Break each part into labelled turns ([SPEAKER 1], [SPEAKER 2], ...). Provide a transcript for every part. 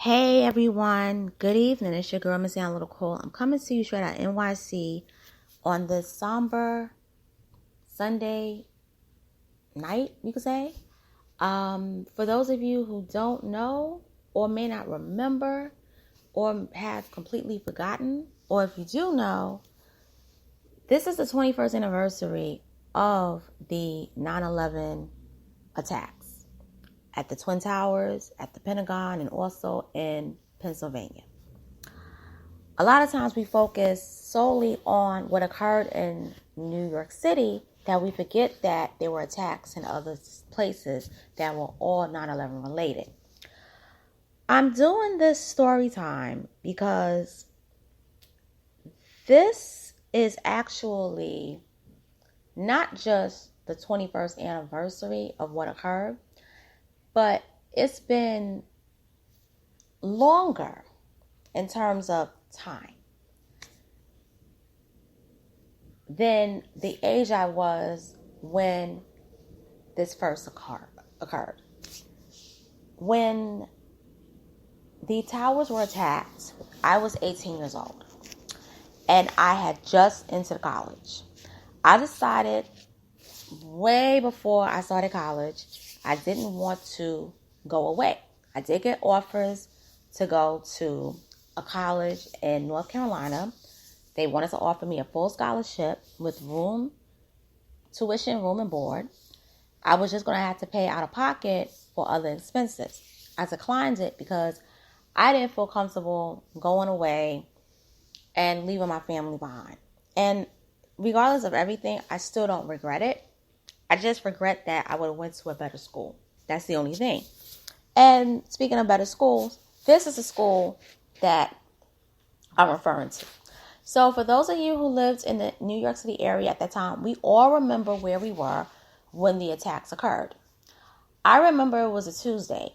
[SPEAKER 1] Hey everyone, good evening. It's your girl, Miss Ann Little Cole. I'm coming to you straight out of NYC on this somber Sunday night, you could say. For those of you who don't know or may not remember or have completely forgotten, or if you do know, this is the 21st anniversary of the 9/11 attacks at the Twin Towers, at the Pentagon, and also in Pennsylvania. A lot of times we focus solely on what occurred in New York City that we forget that there were attacks in other places that were all 9/11 related. I'm doing this story time because this is actually not just the 21st anniversary of what occurred, but it's been longer in terms of time than the age I was when this first occurred. When the towers were attacked, I was 18 years old and I had just entered college. I decided way before I started college, I didn't want to go away. I did get offers to go to a college in North Carolina. They wanted to offer me a full scholarship with tuition, room, and board. I was just going to have to pay out of pocket for other expenses. I declined it because I didn't feel comfortable going away and leaving my family behind. And regardless of everything, I still don't regret it. I just regret that I would have went to a better school. That's the only thing. And speaking of better schools, this is a school that I'm referring to. So for those of you who lived in the New York City area at that time, we all remember where we were when the attacks occurred. I remember it was a Tuesday.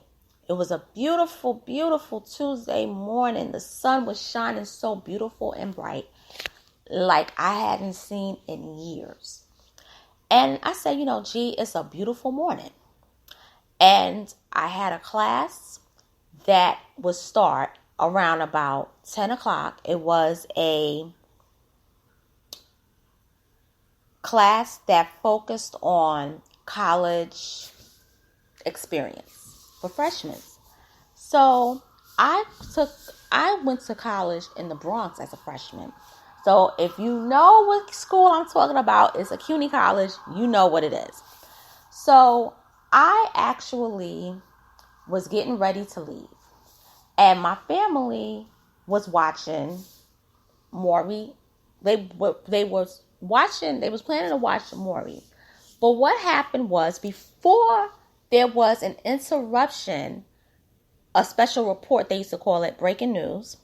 [SPEAKER 1] It was a beautiful, beautiful Tuesday morning. The sun was shining so beautiful and bright, like I hadn't seen in years. And I said, gee, it's a beautiful morning. And I had a class that would start around about 10 o'clock. It was a class that focused on college experience for freshmen. So I went to college in the Bronx as a freshman. So if you know what school I'm talking about, it's a CUNY college, you know what it is. So I actually was getting ready to leave. And my family was watching Maury. They was planning to watch Maury. But what happened was, before there was an interruption, a special report, they used to call it breaking news,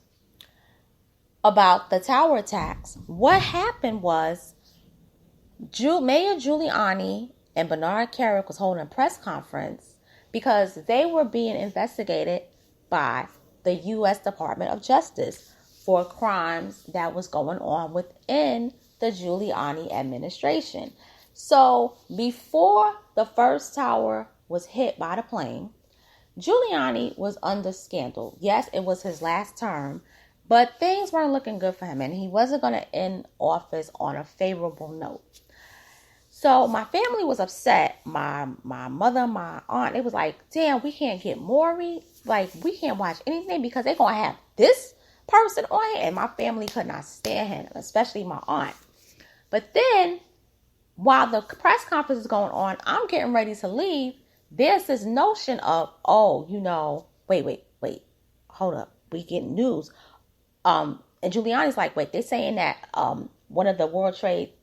[SPEAKER 1] about the tower attacks, what happened was Mayor Giuliani and Bernard Kerik was holding a press conference because they were being investigated by the U.S. Department of Justice for crimes that was going on within the Giuliani administration. So before the first tower was hit by the plane, Giuliani was under scandal. Yes, it was his last term, but things weren't looking good for him, and he wasn't going to end office on a favorable note. So my family was upset. My mother, my aunt, it was like, damn, we can't get Maury. Like, we can't watch anything because they're going to have this person on here. And my family could not stand him, especially my aunt. But then, while the press conference is going on, I'm getting ready to leave. There's this notion of, wait, hold up. We getting news. And Giuliani's like, wait, they're saying that one of the World Trade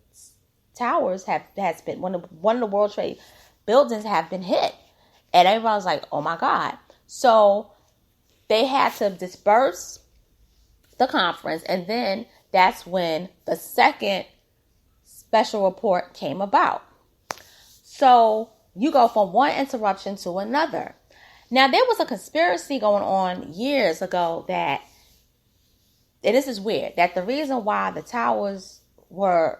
[SPEAKER 1] towers has been one of the World Trade buildings have been hit, and everyone's like, oh my God. So they had to disperse the conference, and then that's when the second special report came about. So you go from one interruption to another. Now, there was a conspiracy going on years ago and this is weird, that the reason why the towers were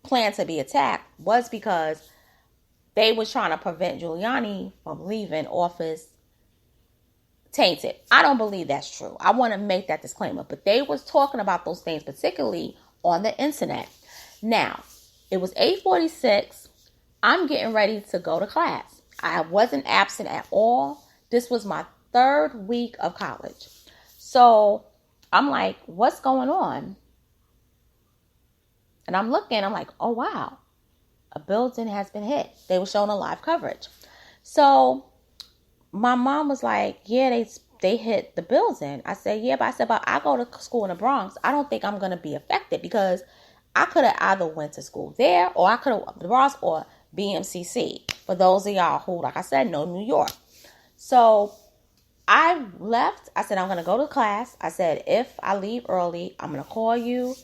[SPEAKER 1] planned to be attacked was because they were trying to prevent Giuliani from leaving office tainted. I don't believe that's true. I want to make that disclaimer. But they was talking about those things, particularly on the internet. Now, it was 8:46. I'm getting ready to go to class. I wasn't absent at all. This was my 3rd week of college. So I'm like, what's going on? And I'm looking, I'm like, oh, wow. A building has been hit. They were showing a live coverage. So my mom was like, yeah, they hit the building. I said, yeah, but I go to school in the Bronx. I don't think I'm going to be affected because I could have either went to school there or I could have the Bronx or BMCC. For those of y'all who, like I said, know New York. So I left. I said, I'm going to go to class. I said, if I leave early, I'm going to call you,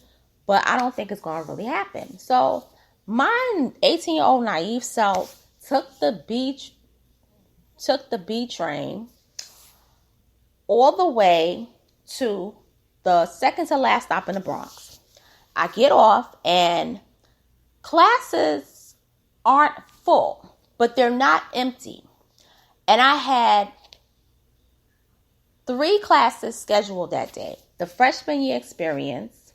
[SPEAKER 1] but I don't think it's going to really happen. So my 18-year-old naive self took the B train all the way to the second to last stop in the Bronx. I get off and classes aren't full, but they're not empty. And I had 3 classes scheduled that day. The freshman year experience,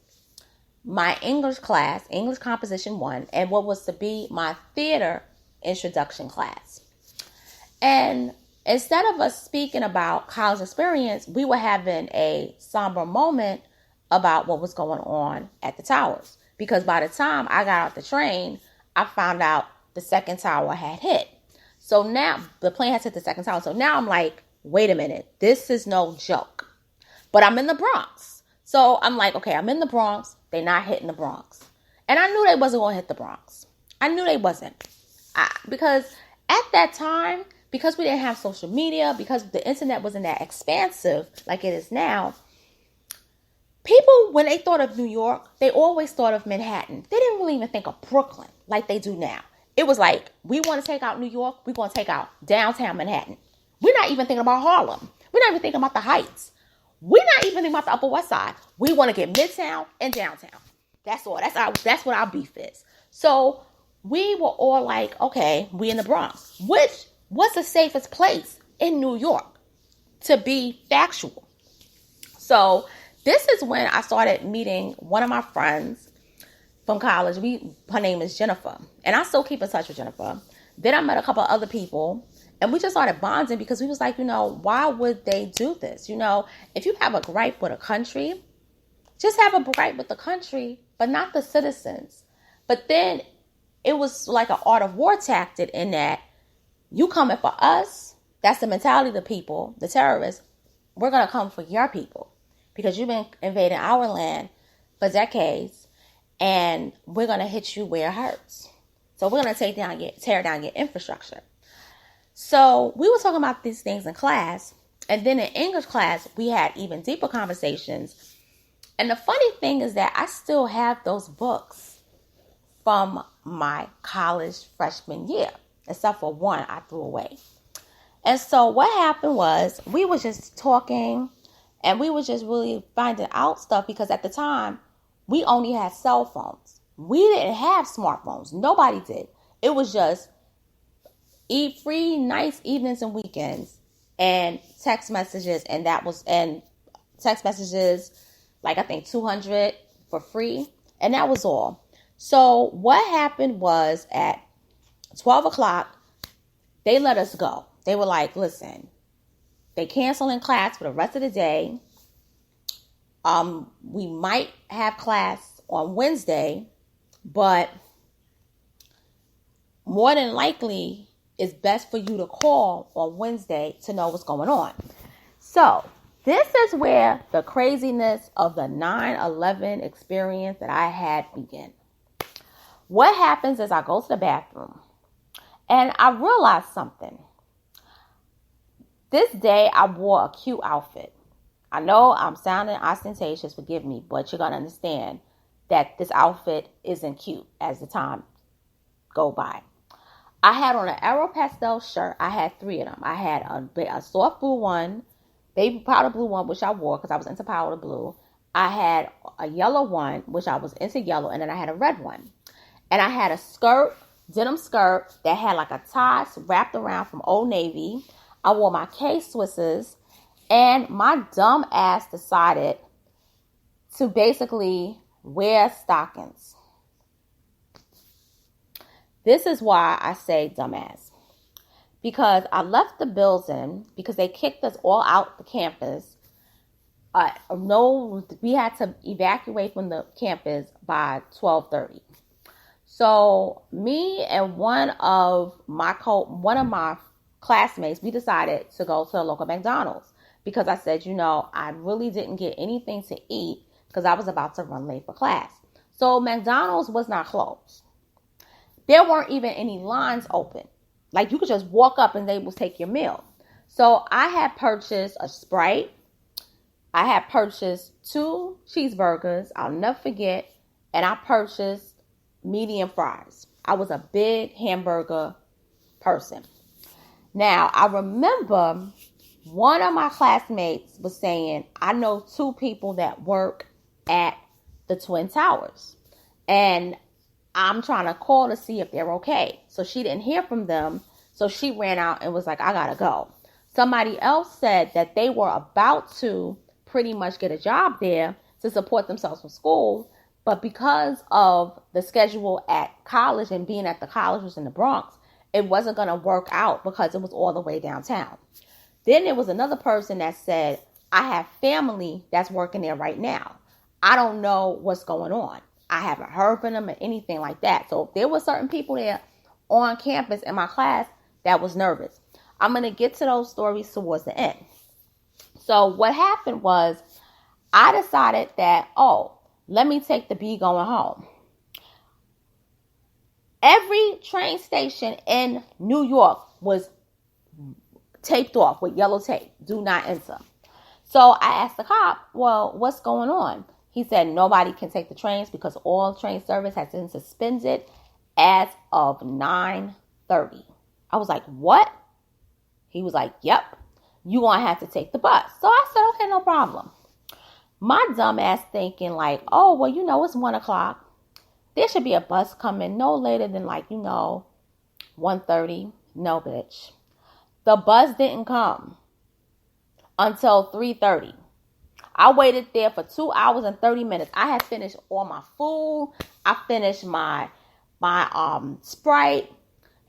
[SPEAKER 1] my English class, English Composition 1, and what was to be my theater introduction class. And instead of us speaking about college experience, we were having a somber moment about what was going on at the towers. Because by the time I got out the train, I found out the second tower had hit. So now the plane has hit the second tower. So now I'm like, wait a minute, this is no joke. But I'm in the Bronx. So I'm like, okay, I'm in the Bronx. They're not hitting the Bronx. And I knew they wasn't going to hit the Bronx. I knew they wasn't. Because at that time, because we didn't have social media, because the internet wasn't that expansive like it is now, people, when they thought of New York, they always thought of Manhattan. They didn't really even think of Brooklyn like they do now. It was like, we want to take out New York. We're going to take out downtown Manhattan. We're not even thinking about Harlem. We're not even thinking about the Heights. We're not even thinking about the Upper West Side. We want to get Midtown and downtown. That's all. That's what our beef is. So we were all like, okay, we in the Bronx. What's the safest place in New York to be factual? So this is when I started meeting one of my friends from college. Her name is Jennifer. And I still keep in touch with Jennifer. Then I met a couple of other people. And we just started bonding because we was like, why would they do this? If you have a gripe with a country, just have a gripe with the country, but not the citizens. But then it was like an art of war tactic in that you coming for us. That's the mentality of the people, the terrorists. We're going to come for your people because you've been invading our land for decades and we're going to hit you where it hurts. So we're going to tear down your infrastructure. So we were talking about these things in class. And then in English class, we had even deeper conversations. And the funny thing is that I still have those books from my college freshman year, except for one I threw away. And so what happened was we were just talking and we were just really finding out stuff because at the time we only had cell phones. We didn't have smartphones. Nobody did. It was just free nights, evenings, and weekends, and text messages, and text messages, like I think 200 for free, and that was all. So what happened was at 12 o'clock, they let us go. They were like, listen, they canceling class for the rest of the day. We might have class on Wednesday, but more than likely, it's best for you to call on Wednesday to know what's going on. So this is where the craziness of the 9/11 experience that I had began. What happens is I go to the bathroom and I realized something. This day I wore a cute outfit. I know I'm sounding ostentatious, forgive me, but you're going to understand that this outfit isn't cute as the time go by. I had on an Aeropastel shirt. I had 3 of them. I had a soft blue one, baby powder blue one, which I wore because I was into powder blue. I had a yellow one, which I was into yellow, and then I had a red one. And I had a skirt, denim skirt, that had like a tie wrapped around from Old Navy. I wore my K-Swisses, And my dumb ass decided to basically wear stockings. This is why I say dumbass. Because I left the building because they kicked us all out the campus. We had to evacuate from the campus by 12:30. So me and one of my classmates, we decided to go to the local McDonald's because I said, I really didn't get anything to eat because I was about to run late for class. So McDonald's was not closed. There weren't even any lines open. Like, you could just walk up and they will take your meal. So I had purchased a Sprite. I had purchased 2 cheeseburgers. I'll never forget. And I purchased medium fries. I was a big hamburger person. Now, I remember one of my classmates was saying, I know 2 people that work at the Twin Towers. And I'm trying to call to see if they're okay. So she didn't hear from them. So she ran out and was like, I gotta go. Somebody else said that they were about to pretty much get a job there to support themselves from school. But because of the schedule at college and being at the college was in the Bronx, it wasn't going to work out because it was all the way downtown. Then there was another person that said, I have family that's working there right now. I don't know what's going on. I haven't heard from them or anything like that. So there were certain people there on campus in my class that was nervous. I'm going to get to those stories towards the end. So what happened was I decided that, let me take the B going home. Every train station in New York was taped off with yellow tape. Do not enter. So I asked the cop, well, what's going on? He said nobody can take the trains because all train service has been suspended as of 9:30. I was like, what? He was like, yep, you gonna have to take the bus. So I said, okay, no problem. My dumb ass thinking like, it's 1 o'clock. There should be a bus coming no later than 1:30. No, bitch. The bus didn't come until 3:30. I waited there for 2 hours and 30 minutes. I had finished all my food. I finished my Sprite.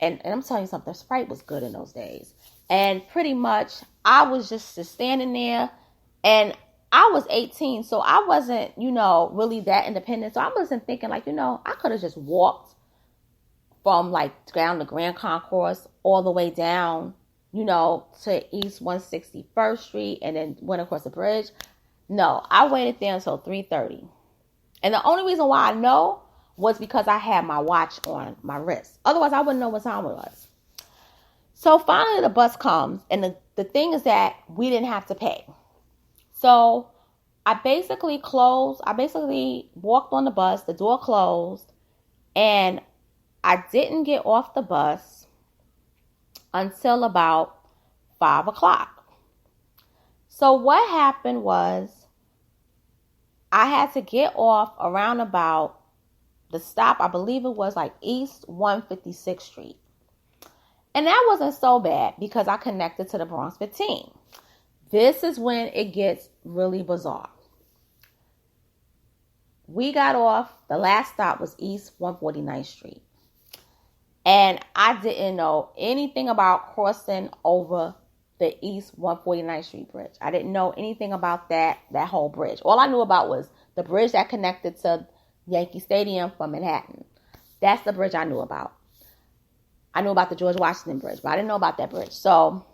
[SPEAKER 1] And I'm telling you something, Sprite was good in those days. And pretty much I was just standing there, and I was 18, so I wasn't, really that independent. So I wasn't thinking I could have just walked from down the Grand Concourse all the way down, to East 161st Street and then went across the bridge. No, I waited there until 3:30. And the only reason why I know was because I had my watch on my wrist. Otherwise, I wouldn't know what time it was. So finally the bus comes, and the thing is that we didn't have to pay. So I basically walked on the bus, the door closed, and I didn't get off the bus until about 5 o'clock. So what happened was I had to get off around about the stop, I believe it was East 156th Street. And that wasn't so bad because I connected to the Bronx 15. This is when it gets really bizarre. We got off, the last stop was East 149th Street. And I didn't know anything about crossing over the East 149th Street bridge. I didn't know anything about that whole bridge. All I knew about was the bridge that connected to Yankee Stadium from Manhattan. That's the bridge I knew about. I knew about the George Washington Bridge, but I didn't know about that bridge. So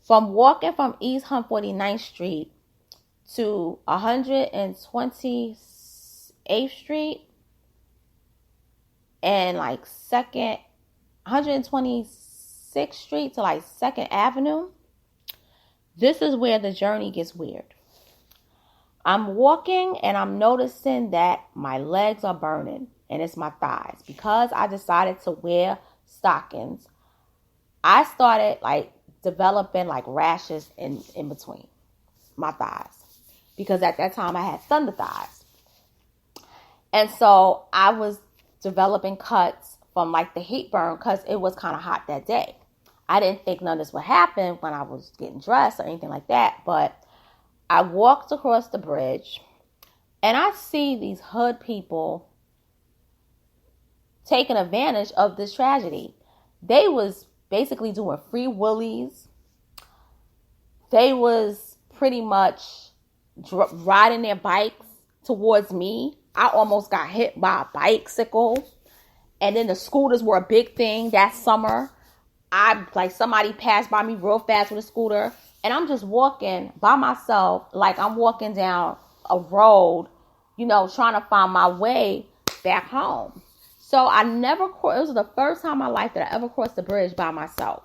[SPEAKER 1] from walking from East 149th Street to 128th Street and 126th Street to 2nd Avenue, this is where the journey gets weird. I'm walking and I'm noticing that my legs are burning, and it's my thighs. Because I decided to wear stockings, I started developing rashes in between my thighs, because at that time I had thunder thighs. And so I was developing cuts from the heat burn because it was kind of hot that day. I didn't think none of this would happen when I was getting dressed or anything like that. But I walked across the bridge and I see these hood people taking advantage of this tragedy. They was basically doing free willies. They was pretty much riding their bikes towards me. I almost got hit by a bicycle. And then the scooters were a big thing that summer. Somebody passed by me real fast with a scooter. And I'm just walking by myself, like I'm walking down a road, trying to find my way back home. So it was the first time in my life that I ever crossed the bridge by myself.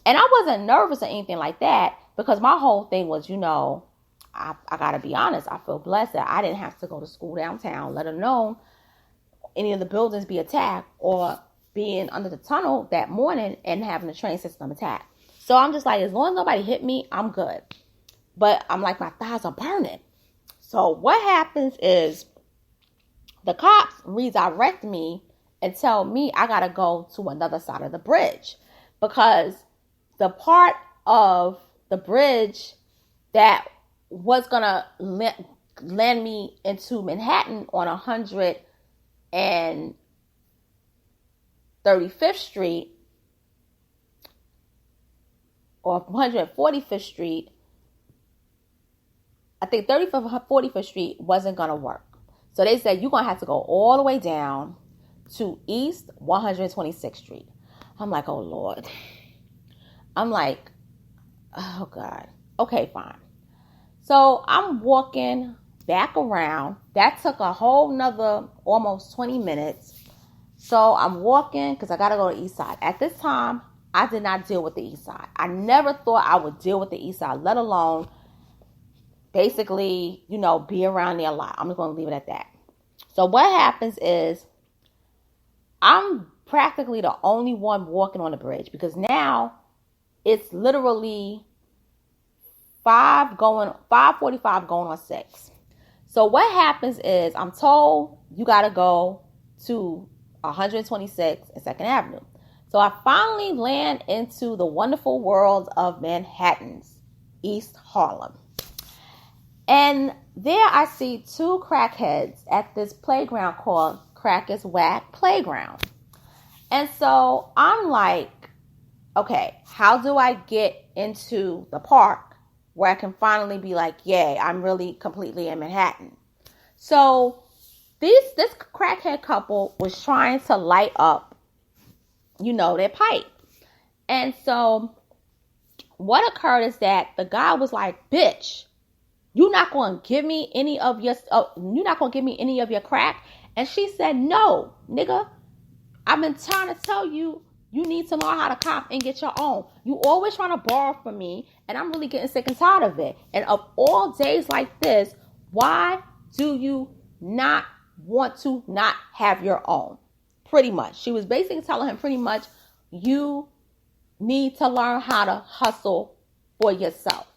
[SPEAKER 1] And I wasn't nervous or anything like that because my whole thing was, I got to be honest, I feel blessed that I didn't have to go to school downtown, let alone any of the buildings be attacked or being under the tunnel that morning and having the train system attacked. So I'm just like, as long as nobody hit me, I'm good. But I'm like, my thighs are burning. So what happens is the cops redirect me and tell me I got to go to another side of the bridge because the part of the bridge that was going to land me into Manhattan on 135th Street or 145th Street, I think 35th or 45th Street wasn't going to work. So they said, you're going to have to go all the way down to East 126th Street. I'm like, oh, Lord. I'm like, oh, God. Okay, fine. So I'm walking back around. That took a whole nother almost 20 minutes. So I'm walking because I got to go to the East Side. At this time, I did not deal with the East Side. I never thought I would deal with the East Side, let alone basically, be around there a lot. I'm just going to leave it at that. So what happens is I'm practically the only one walking on the bridge because now it's literally 5:45 going on 6. So what happens is I'm told you got to go to 126 and 2nd Avenue. So I finally land into the wonderful world of Manhattan's East Harlem. And there I see 2 crackheads at this playground called Crack is Whack Playground. And so I'm like, okay, how do I get into the park where I can finally be like, yay, I'm really completely in Manhattan? So this crackhead couple was trying to light up, their pipe. And so what occurred is that the guy was like, bitch, you're not going to give me any of your crack? And she said, no, nigga, I've been trying to tell you, you need to learn how to cop and get your own. You always trying to borrow from me, and I'm really getting sick and tired of it. And of all days like this, why do you not want to not have your own? Pretty much. She was basically telling him pretty much, you need to learn how to hustle for yourself.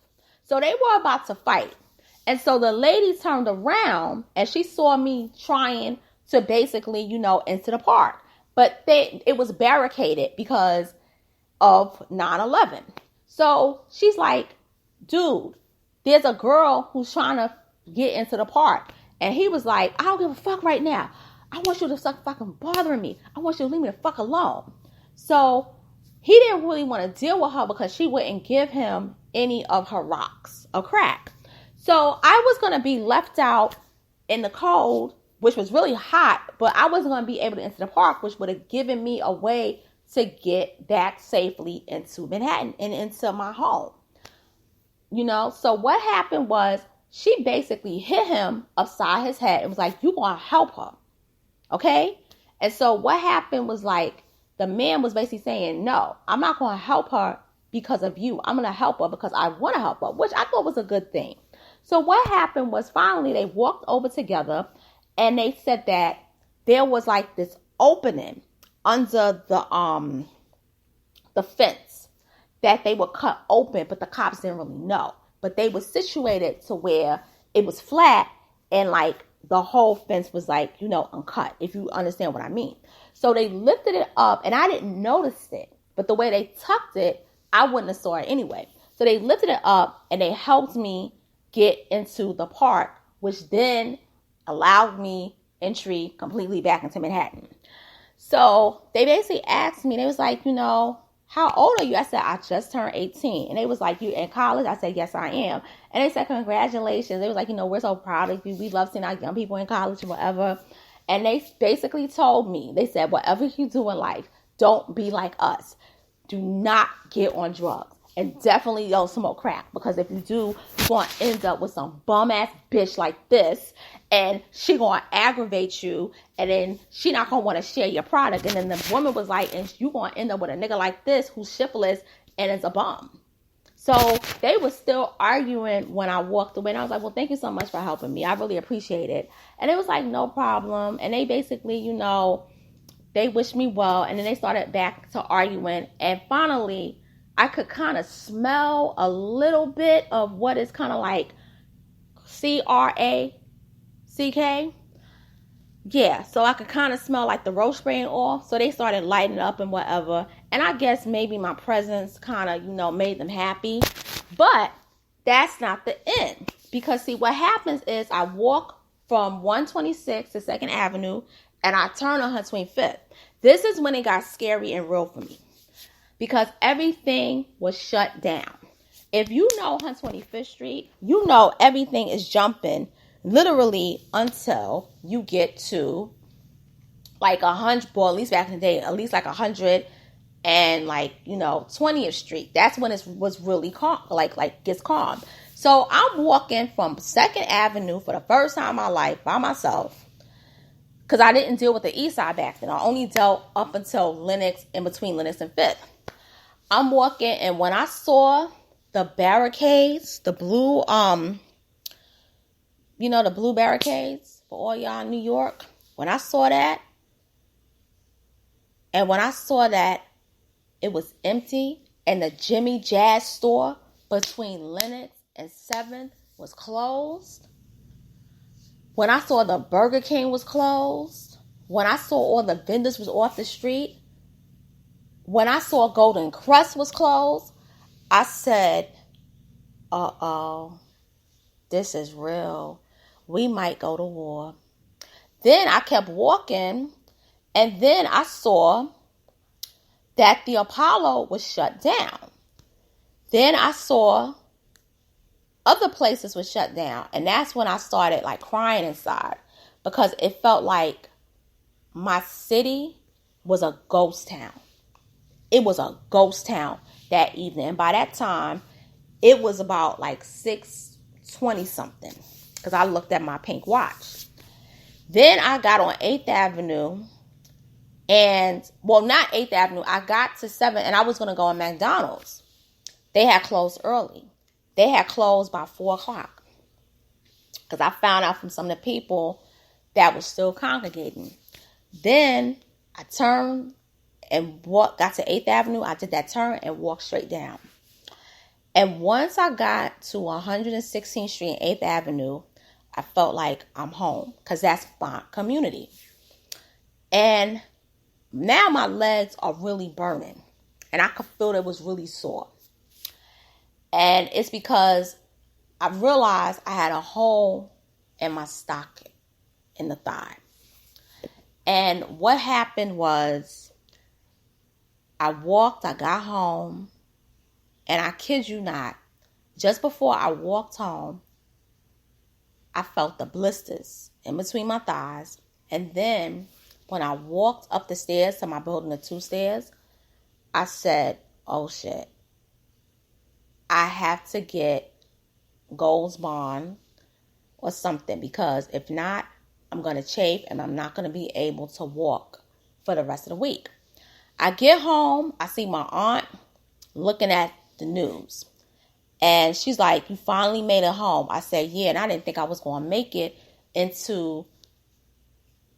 [SPEAKER 1] So they were about to fight. And so the lady turned around and she saw me trying to basically, into the park. But it was barricaded because of 9/11. So she's like, dude, there's a girl who's trying to get into the park. And he was like, I don't give a fuck right now. I want you to stop fucking bothering me. I want you to leave me the fuck alone. So he didn't really want to deal with her because she wouldn't give him any of her rocks of crack. So I was going to be left out in the cold, which was really hot, but I wasn't going to be able to enter the park, which would have given me a way to get back safely into Manhattan and into my home. So what happened was she basically hit him upside his head and was like, you going to help her. Okay? And so what happened was like, the man was basically saying, no, I'm not going to help her because of you. I'm going to help her because I want to help her, which I thought was a good thing. So what happened was finally they walked over together and they said that there was like this opening under the fence that they would cut open, but the cops didn't really know. But they were situated to where it was flat and like the whole fence was like, uncut, if you understand what I mean. So they lifted it up and I didn't notice it But the way they tucked it, I wouldn't have saw it anyway. So they lifted it up and they helped me get into the park, which then allowed me entry completely back into Manhattan. So they basically asked me, they was like, how old are you? I said, I just turned 18. And they was like, you in college? I said, yes, I am. And they said, congratulations. They was like, we're so proud of you. We love seeing our young people in college and whatever. And they basically told me, they said, whatever you do in life, don't be like us. Do not get on drugs. And definitely don't smoke crack. Because if you do, you're going to end up with some bum-ass bitch like this. And she going to aggravate you. And then she not going to want to share your product. And then the woman was like, and you going to end up with a nigga like this who's syphilis and is a bum. So they were still arguing when I walked away. And I was like, well, thank you so much for helping me. I really appreciate it. And it was like, no problem. And they basically, they wished me well. And then they started back to arguing. And finally, I could kind of smell a little bit of what is kind of like CRACK. Yeah, so I could kind of smell like the roach spraying off. So they started lighting up and whatever. And I guess maybe my presence kind of, made them happy. But that's not the end. Because see, what happens is I walk from 126 to 2nd Avenue and I turn on 125th. This is when it got scary and real for me. Because everything was shut down. If you know 125th Street, everything is jumping literally until you get to like 100, well, at least back in the day, at least like 100 and 20th Street. That's when it was really calm, like gets calm. So I'm walking from 2nd Avenue for the first time in my life by myself. Because I didn't deal with the East Side back then. I only dealt up until Lenox, in between Lenox and 5th. I'm walking, and when I saw the barricades, the blue, the blue barricades for all y'all in New York, when I saw that, and when I saw that it was empty, and the Jimmy Jazz store between Lenox and 7th was closed, when I saw the Burger King was closed, when I saw all the vendors was off the street, when I saw Golden Crust was closed, I said, uh-oh, this is real. We might go to war. Then I kept walking, and then I saw that the Apollo was shut down. Then I saw other places were shut down, and that's when I started crying inside because it felt like my city was a ghost town. It was a ghost town that evening. And by that time, it was about 6:20 something. Because I looked at my pink watch. Then I got on 8th Avenue. And, well, not 8th Avenue. I got to 7th and I was going to go to McDonald's. They had closed early. They had closed by 4 o'clock. Because I found out from some of the people that was still congregating. Then I turned and got to 8th Avenue. I did that turn and walked straight down. And once I got to 116th Street and 8th Avenue, I felt like I'm home because that's my community. And now my legs are really burning. And I could feel it was really sore. And it's because I realized I had a hole in my stocking, in the thigh. And what happened was, I got home, and I kid you not, just before I walked home, I felt the blisters in between my thighs. And then when I walked up the stairs to my building, the 2 stairs, I said, oh shit, I have to get Gold's Bond or something, because if not, I'm going to chafe and I'm not going to be able to walk for the rest of the week. I get home, I see my aunt looking at the news. And she's like, you finally made it home. I said, yeah, and I didn't think I was going to make it until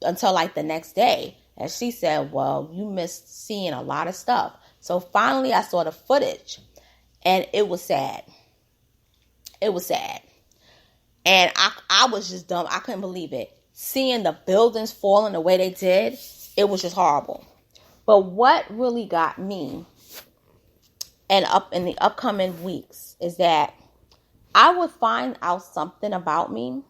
[SPEAKER 1] the next day. And she said, well, you missed seeing a lot of stuff. So finally I saw the footage, and it was sad. It was sad. And I was just dumb. I couldn't believe it. Seeing the buildings falling the way they did, it was just horrible. But what really got me and up in the upcoming weeks is that I would find out something about me.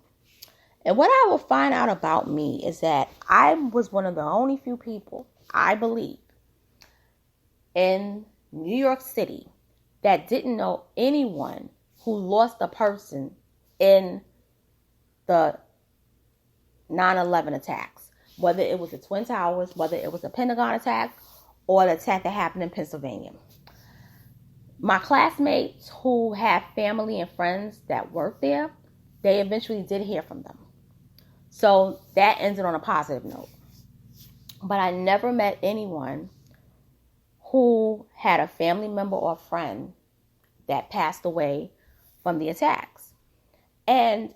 [SPEAKER 1] And what I would find out about me is that I was one of the only few people, I believe, in New York City that didn't know anyone who lost a person in the 9/11 attacks, whether it was the Twin Towers, whether it was the Pentagon attack, or the attack that happened in Pennsylvania. My classmates who had family and friends that worked there, they eventually did hear from them. So that ended on a positive note. But I never met anyone who had a family member or friend that passed away from the attacks. And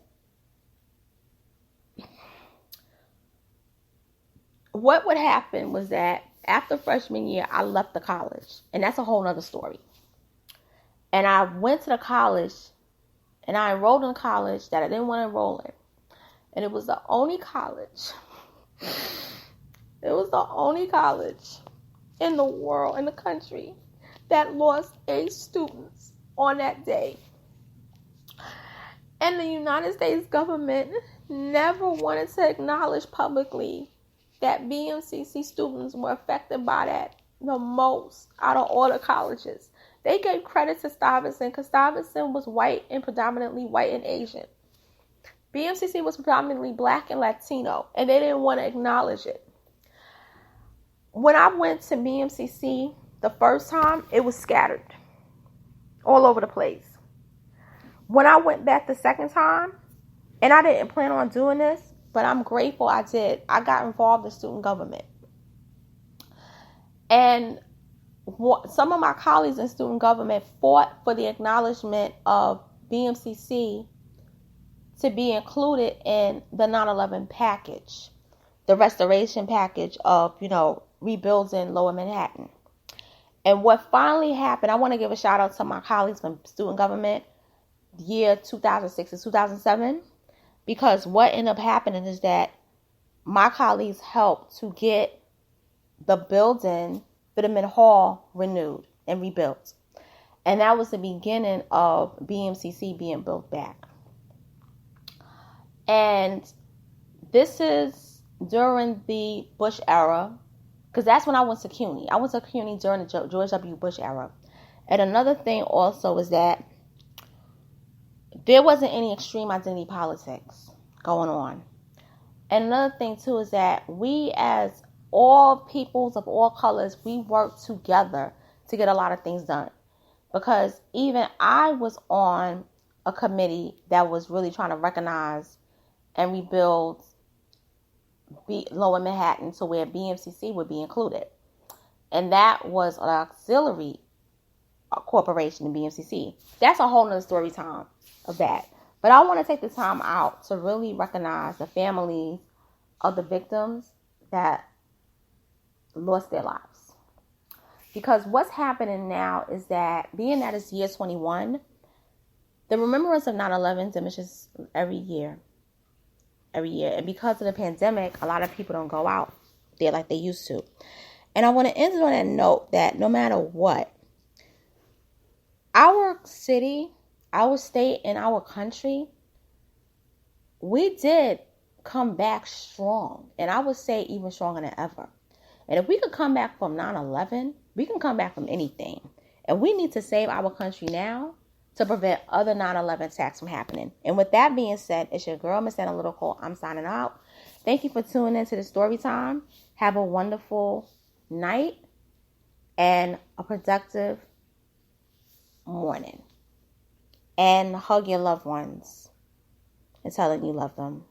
[SPEAKER 1] what would happen was that after freshman year, I left the college. And that's a whole nother story. And I went to the college and I enrolled in college that I didn't want to enroll in. And it was the only college. It was the only college in the world, in the country, that lost 8 students on that day. And the United States government never wanted to acknowledge publicly that BMCC students were affected by that the most out of all the colleges. They gave credit to Stuyvesant because Stuyvesant was white and predominantly white and Asian. BMCC was predominantly black and Latino, and they didn't want to acknowledge it. When I went to BMCC the first time, it was scattered all over the place. When I went back the second time, and I didn't plan on doing this, but I'm grateful I did. I got involved in student government. And some of my colleagues in student government fought for the acknowledgement of BMCC to be included in the 9/11 package, the restoration package of, rebuilding Lower Manhattan. And what finally happened, I want to give a shout out to my colleagues from student government, year 2006 and 2007, because what ended up happening is that my colleagues helped to get the building, Fitterman Hall, renewed and rebuilt. And that was the beginning of BMCC being built back. And this is during the Bush era, because that's when I went to CUNY. I went to CUNY during the George W. Bush era. And another thing also is that there wasn't any extreme identity politics going on. And another thing too is that we, as all peoples of all colors, we work together to get a lot of things done. Because even I was on a committee that was really trying to recognize and rebuild Lower Manhattan to where BMCC would be included. And that was an auxiliary corporation in BMCC. That's a whole nother story time of that. But I want to take the time out to really recognize the families of the victims that lost their lives. Because what's happening now is that, being that it's year 21, the remembrance of 9/11 diminishes every year. And because of the pandemic, a lot of people don't go out there like they used to. And I want to end on that note that no matter what, our city, our state, and our country, we did come back strong. And I would say even stronger than ever. And if we could come back from 9/11, we can come back from anything. And we need to save our country now to prevent other 9/11 attacks from happening. And with that being said, it's your girl, Miss Analytical. I'm signing out. Thank you for tuning in to the story time. Have a wonderful night and a productive morning. And hug your loved ones and tell them you love them.